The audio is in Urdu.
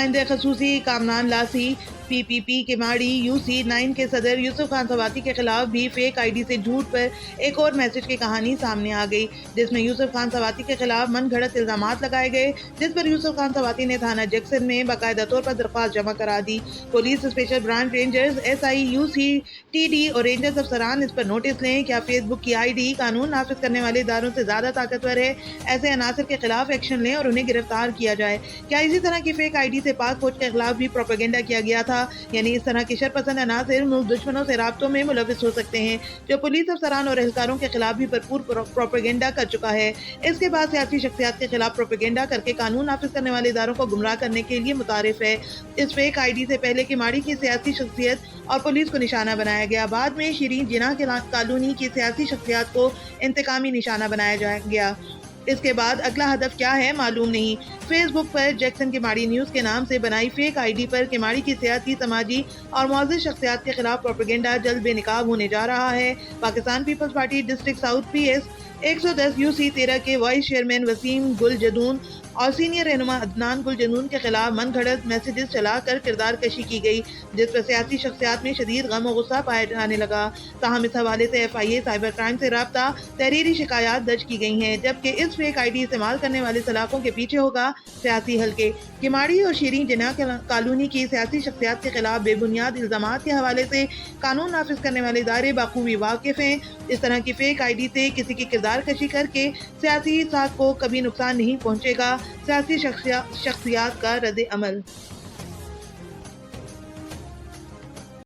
نمائندے خصوصی کامران لاسی پی پی پی کے ماڑی UC9 کے صدر یوسف خان سواتی کے خلاف بھی فیک ID سے جھوٹ پر ایک اور میسج کی کہانی سامنے آ گئی، جس میں یوسف خان سواتی کے خلاف من گھڑت الزامات لگائے گئے، جس پر یوسف خان سواتی نے تھانہ جیکسن میں باقاعدہ طور پر درخواست جمع کرا دی۔ Police special branch rangers SI UCTD اور رینجرز افسران اس پر نوٹس لیں۔ کیا فیس بک کی ID قانون نافذ کرنے والے اداروں سے زیادہ طاقتور ہے؟ ایسے عناصر کے خلاف ایکشن لیں اور انہیں گرفتار کیا جائے۔ کیا اسی طرح کی فیک ID سے پاک فوج کے خلاف بھی پروپیگنڈا کیا گیا تھا؟ یعنی اس طرح کے شرپسند عناصر ملک دشمنوں سے رابطوں میں ملوث ہو سکتے ہیں، جو پولیس افسران اور اہلکاروں کے خلاف بھی بھرپور پروپیگنڈا کر چکا ہے۔ اس کے بعد سیاسی شخصیات کے خلاف پروپیگنڈا کر کے قانون نافذ کرنے والے اداروں کو گمراہ کرنے کے لیے متعارف ہے۔ اس فیک ID سے پہلے کماڑی کی سیاسی شخصیت اور پولیس کو نشانہ بنایا گیا، بعد میں شیریں جناح کالونی کی سیاسی شخصیات کو انتقامی نشانہ بنایا گیا۔ اس کے بعد اگلا ہدف کیا ہے معلوم نہیں۔ فیس بک پر جیکسن کماڑی نیوز کے نام سے بنائی فیک ID پر کماڑی کی سیاسی، سماجی اور معزز شخصیات کے خلاف پروپیگنڈا جلد بے نقاب ہونے جا رہا ہے۔ Pakistan peoples party district south PS 110 UC13 کے وائس چیئرمین وسیم گل جدون اور سینئر رہنما عدنان گل جدون کے خلاف من گھڑت میسیجز چلا کر کردار کشی کی گئی، جس پر سیاسی شخصیات میں شدید غم و غصہ پایا جانے لگا۔ تاہم اس حوالے سے FIA سائبر کرائم سے رابطہ تحریری شکایات درج کی گئی ہیں، جبکہ اس فیک ID استعمال کرنے والے سلاخوں کے پیچھے ہوگا سیاسی حلقے۔ کماڑی اور شیریں جناح کالونی کی سیاسی شخصیات کے خلاف بے بنیاد الزامات کے حوالے سے قانون نافذ کرنے والے ادارے بخوبی واقف ہیں۔ اس طرح کی فیک ID سے کسی کی کردار کشی کر کے سیاسی ساکھ کو کبھی نقصان نہیں پہنچے گا۔ سیاسی شخصیات کا رد عمل